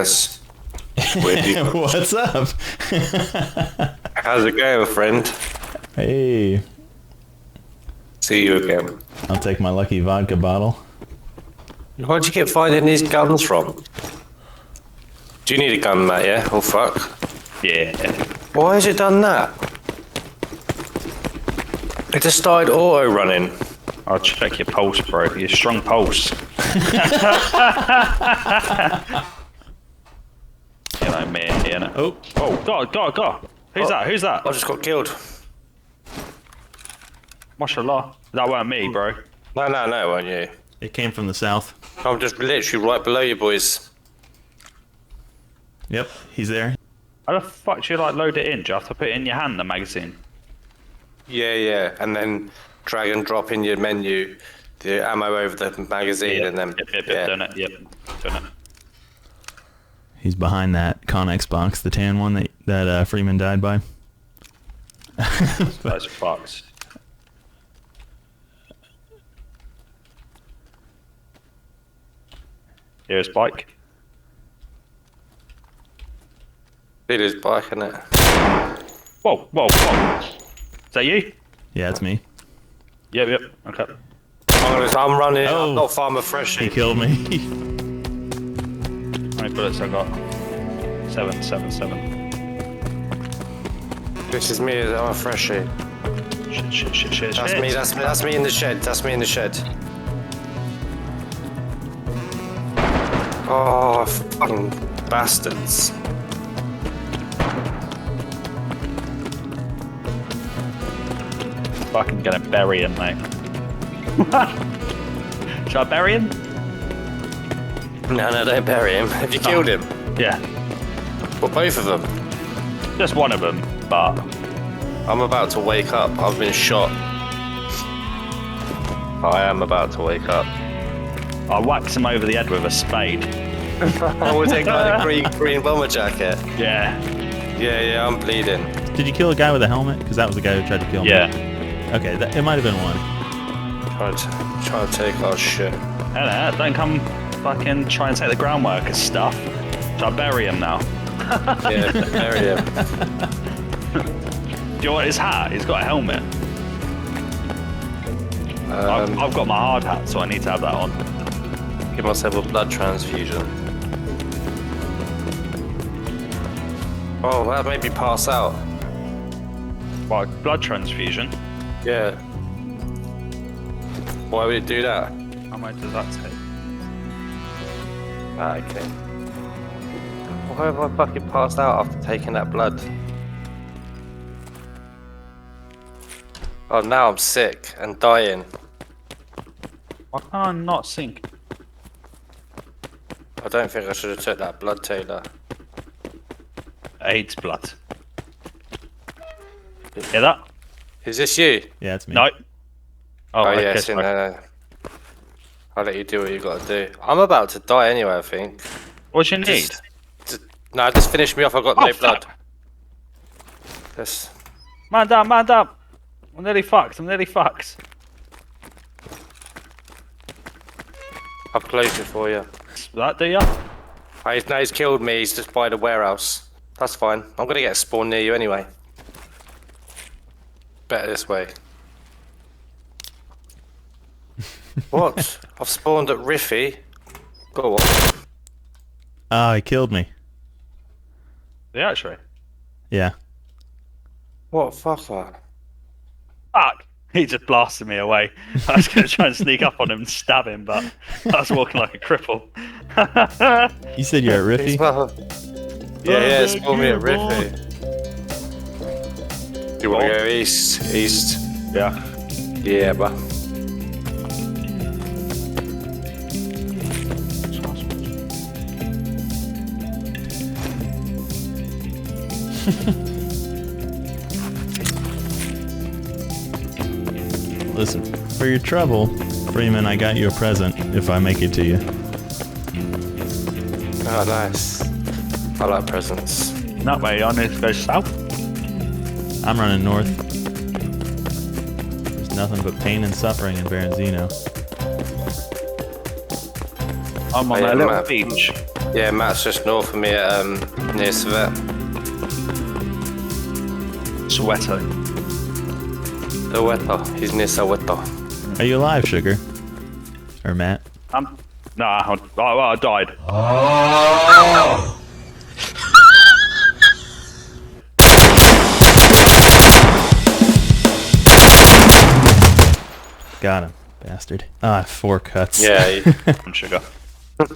Yes. What's up? How's it going, friend? Hey. See you again. I'll take my lucky vodka bottle. Where'd you get finding these guns from? Do you need a gun, Matt, yeah? Oh, fuck. Yeah. Why has it done that? It just started auto-running. I'll check your pulse, bro. Your strong pulse. You know me, you know. Oh, God. Who's that? Who's that? I just got killed. Mashallah. That weren't me, bro. No, it weren't you. It came from the south. I'm just literally right below you, boys. Yep, he's there. How the fuck do you like load it in? Do you have to put it in your hand, the magazine? Yeah. And then drag and drop in your menu the ammo over the magazine and then... Yep, done it. He's behind that Connex box, the tan one that Freeman died by. Those fucks. Here's bike. It is bike, isn't it? Whoa. Is that you? Yeah, it's me. Yep. Okay. I'm running. Oh. I'm not Farmer Fresh. He killed me. How many bullets I got? 7. This is me. I'm a freshie. Shit. That's me in the shed. Oh, fucking bastards. Fucking gonna bury him, mate. Should I bury him? No, don't bury him. Have you killed him? Yeah. Well, both of them. Just one of them, but... I'm about to wake up. I've been shot. I am about to wake up. I whacked him over the head with a spade. I was in like a green bomber jacket. Yeah. Yeah, I'm bleeding. Did you kill a guy with a helmet? Because that was the guy who tried to kill me. Yeah. Okay, it might have been one. Trying to take our shit. Hello, don't come fucking try and take the ground workers stuff. Should I bury him now? Yeah, bury him. Do you want his hat? He's got a helmet. I've got my hard hat, so I need to have that on. Give myself a blood transfusion. Oh, that made me pass out. What, blood transfusion? Yeah. Why would it do that? How much does that take? Ah, okay. Why have I fucking passed out after taking that blood? Oh, now I'm sick and dying. Why can't I not sink? I don't think I should have took that blood, Taylor. AIDS blood. Hear that? Is this you? Yeah, it's me. No. Oh okay, yes, sorry. no. I'll let you do what you got to do. I'm about to die anyway, I think. What do you need? No, just finish me off. I've got no blood. Just... Man down. I'm nearly fucked. I've closed it for you. That do ya? No, he's killed me. He's just by the warehouse. That's fine. I'm gonna get a spawn near you anyway. Better this way. What? I've spawned at Riffy. Go on. Oh, he killed me. Yeah, actually. Yeah. What fucker? Fuck! He just blasted me away. I was going to try and sneak up on him and stab him, but I was walking like a cripple. You said you're at Riffy? Yeah, spawn me at Riffy. You want to go east? Yeah, but... Listen, for your trouble, Freeman, I got you a present if I make it to you. Oh, nice. I like presents. That way, I need to go south. I'm running north. There's nothing but pain and suffering in Berenzino. I'm on a little beach. Yeah, Matt's just north of me at near Svet. Soweto. Soweto. He's near Soweto. Are you alive, Sugar? Or Matt? Nah, I died. Got him, bastard. Ah, 4 cuts. Yeah. I'm Sugar.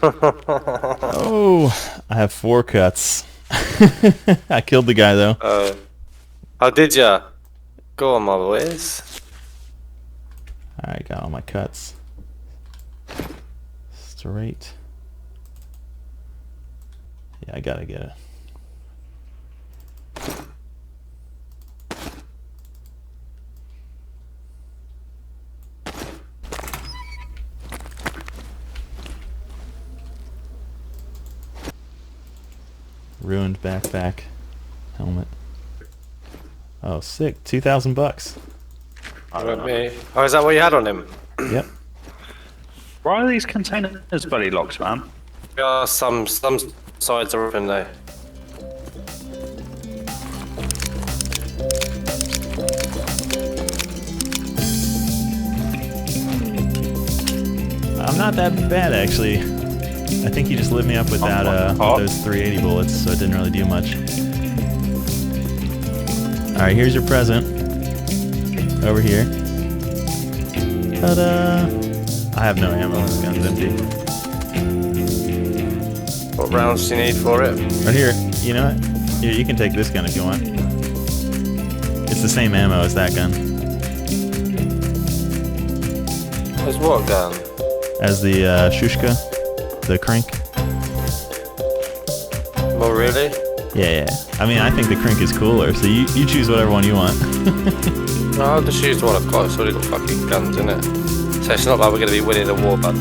Oh, I have 4 cuts. I killed the guy though. How did ya? Go on, my boys. Alright, got all my cuts. Straight. Yeah, I gotta get it. Ruined backpack. Helmet. Oh, sick. $2,000. Me. Oh, is that what you had on him? Yep. Why are these containers bloody locked, man? Yeah, some sides are open though. I'm not that bad, actually. I think he just lit me up with that, those 380 bullets, so it didn't really do much. Alright, here's your present. Over here. Ta-da! I have no ammo, this gun's empty. What rounds do you need for it? Right here, you know what? Here, you can take this gun if you want. It's the same ammo as that gun. There's what gun? As the Shushka, the Krink. Oh, really? Yeah. I mean, I think the Krink is cooler, so you choose whatever one you want. No, I'll just use the one I've got. It's already got fucking guns in it. So it's not like we're going to be winning a war, bud.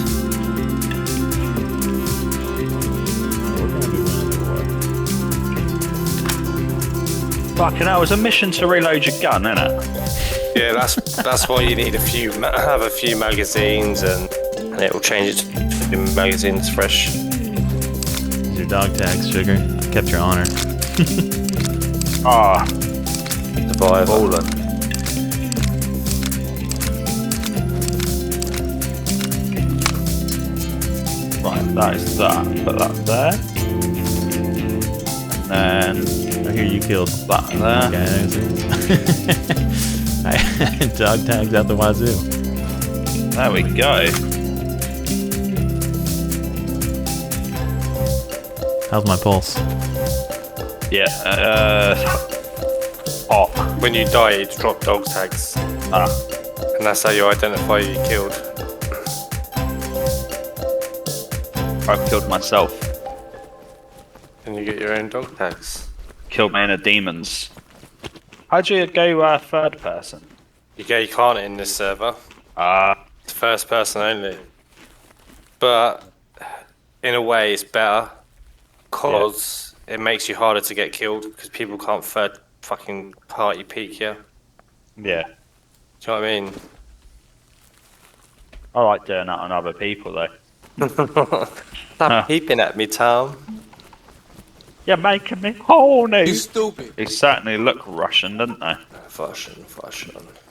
Fucking hell, it's a mission to reload your gun, isn't it? Yeah, that's why you need have a few magazines, and it will change it to magazines fresh. Here's your dog tags, Sugar. Kept your honor. Ah, Survive. right, that is that. Put that there. And then I hear you killed that there. guys. Dog tags out the wazoo. There we go. How's my pulse? Yeah, hot. When you die, you drop dog tags, Ah, and that's how you identify you killed. I've killed myself. And you get your own dog tags. Killed me in a demon's. How'd you go third person? You can't in this server. Ah, It's first person only. But in a way, it's better because it makes you harder to get killed because people can't third fucking party peek you. yeah. Do you know what I mean? I like doing that on other people though. Stop peeping at me, Tom. You're making me horny. You stupid. They certainly look Russian, don't they? Fashion.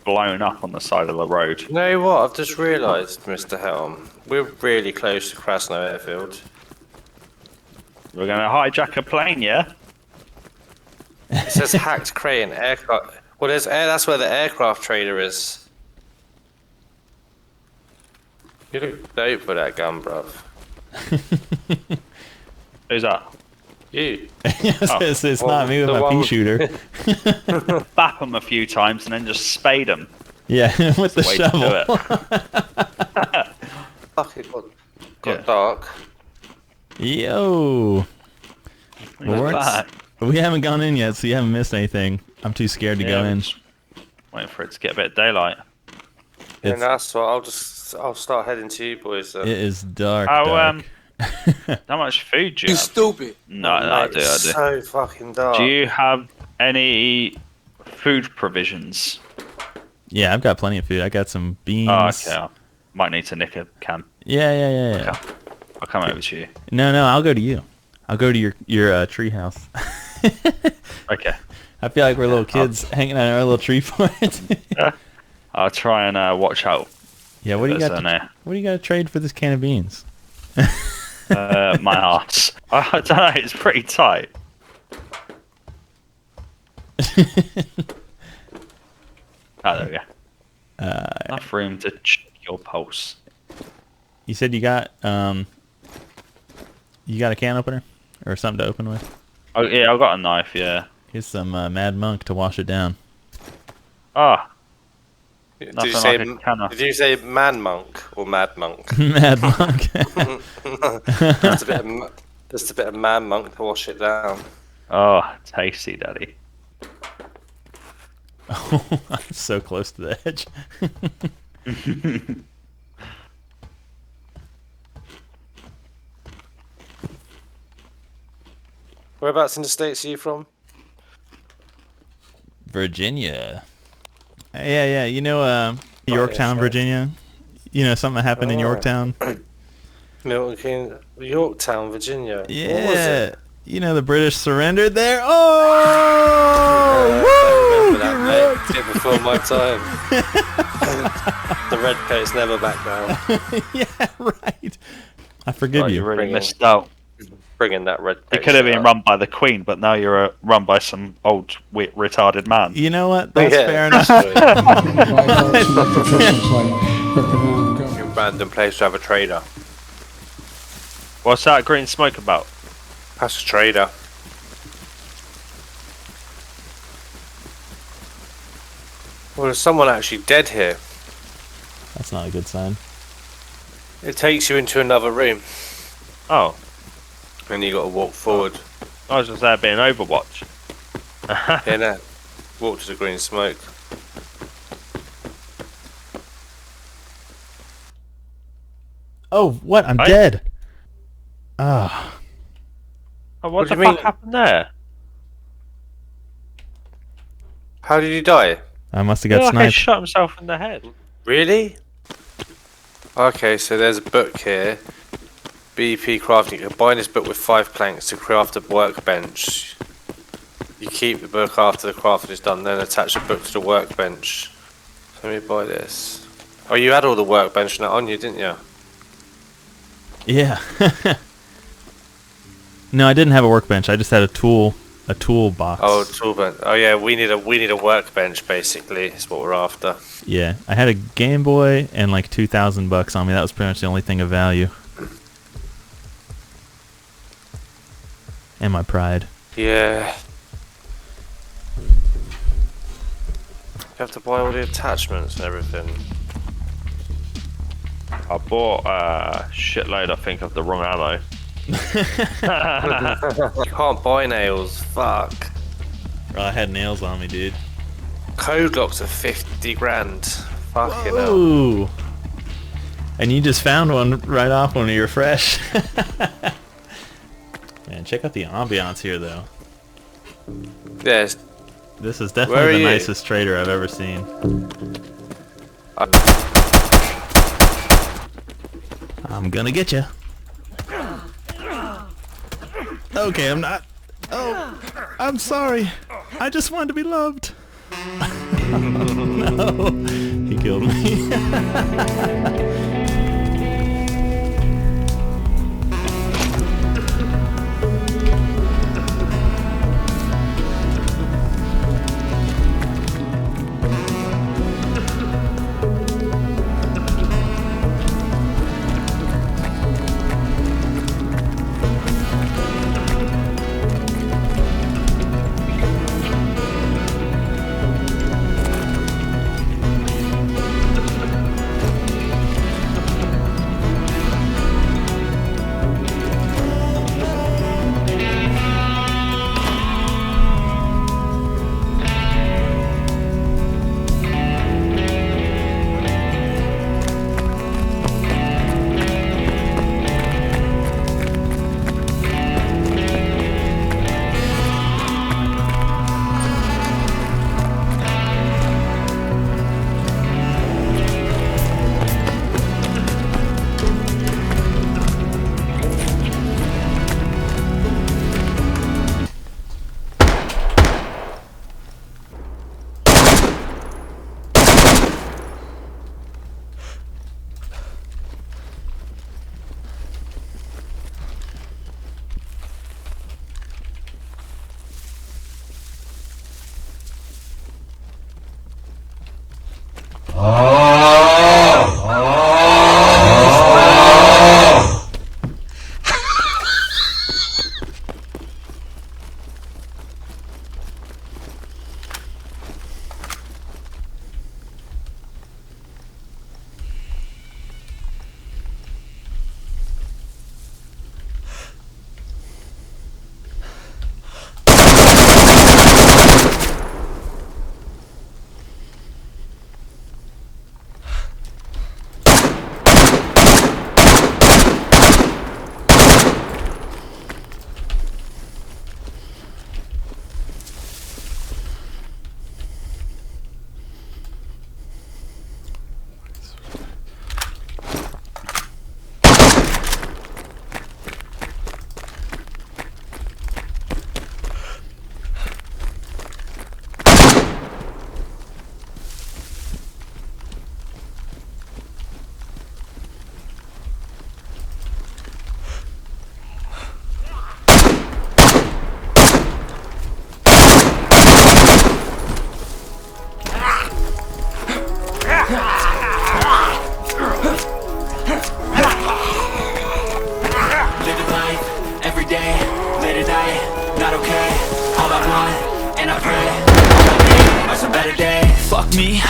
Blown up on the side of the road. You know what? I've just realised, Mr. Helm, we're really close to Krasno Airfield. We're gonna hijack a plane, yeah? It says hacked crate and aircraft. Well, that's where the aircraft trader is. You look dope with that gun, bruv. Who's that? You. it's not me with the my one- pea shooter. Bap them a few times and then just spade them. Yeah, with the Way shovel. to do it. Fuck, it got Yeah. dark. Yo. Look at that. We haven't gone in yet, so you haven't missed anything. I'm too scared to go Yeah, in. just waiting for it to get a bit of daylight. And It's- that's what I'll start heading to you boys then. It is dark. Oh, dark. How much food do you You have? stupid. No, I do. It's so fucking dark. Do you have any food provisions? Yeah, I've got plenty of food. I got some beans. Oh, okay. I might need to nick a can. Yeah. I'll come over to you. No, I'll go to you. I'll go to your tree house. Okay. I feel like we're little kids hanging out in our little tree fort. I'll try and watch out. Yeah, what do you There's got? an, What do you got to trade for this can of beans? my ass. I don't know. It's pretty tight. Oh, there we go. Enough room to check your pulse. You said you got a can opener or something to open with? Oh yeah, I've got a knife. Yeah. Here's some Mad Monk to wash it down. Ah. Did Nothing you say like a canna. did you say man monk or mad monk? Mad Monk. Just a bit of man monk to wash it down. Oh, tasty, daddy. Oh, I'm so close to the edge. Whereabouts in the States are you from? Virginia. Yeah. You know, Yorktown, right. Virginia. You know something that happened in Yorktown. Milton Keynes, Yorktown, Virginia. What was Yeah. it? You know the British surrendered there. Oh! I remember that, mate. Did before my time. The redcoats never back down. Yeah, right. I forgive You you. really Bringing- missed out. Bringing that red. You could have been run by the Queen, but now you're run by some old retarded man. You know what? That's Yeah. fair enough. You random place to have a trader. What's that green smoke about? That's a trader. Well, there's someone actually dead here. That's not a good sign. It takes you into another room, Oh, and you got to walk forward. I was just there being Overwatch. Yeah, no. Walk to the green smoke. Oh, what? I'm Right? dead. Ah. Oh, What what do the you fuck mean? happened there? How did you die? I must have He got like he sniped. shot himself in the head. Really? Okay, so there's a book here. BP crafting. You can bind this book with 5 planks to craft a workbench. You keep the book after the crafting is done, then attach the book to the workbench. Let me buy this. Oh, you had all the workbench now on you, didn't you? Yeah. No, I didn't have a workbench. I just had a tool box. Oh, toolbench. Oh yeah, we need a workbench basically. Is what we're after. Yeah, I had a Game Boy and like $2,000 on me. That was pretty much the only thing of value. And my pride. Yeah. You have to buy all the attachments and everything. I bought a shitload, I think, of the wrong ammo. You can't buy nails. Fuck. Well, I had nails on me, dude. Code locks are 50 grand. Fucking hell. Ooh. And you just found one right off when you were fresh. Man, check out the ambiance here, though. Yes. This is Where are definitely the you? nicest trader I've ever seen. I'm gonna get you. Okay, I'm not. Oh, I'm sorry. I just wanted to be loved. No, he killed me.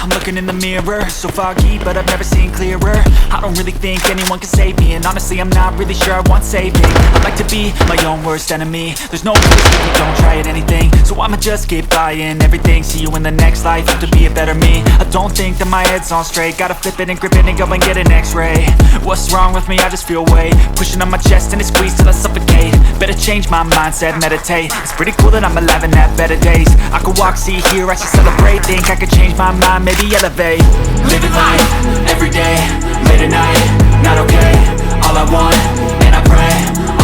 I'm looking in the mirror, so foggy, but I've never seen clearer. I don't really think anyone can save me, and honestly I'm not really sure I want saving. I like to be my own worst enemy. There's no risk if you don't try at anything, so I'ma just keep buying everything. See you in the next life, have to be a better me. I don't think that my head's on straight, gotta flip it and grip it and go and get an x-ray. What's wrong with me? I just feel weight pushing on my chest and it squeezes till I suffocate. Better change my mindset, meditate. It's pretty cool that I'm alive and have better days. I could walk, see, hear, I should celebrate. Think I could change my mind, maybe elevate. Living life, everyday, late at night, not okay. All I want, and I pray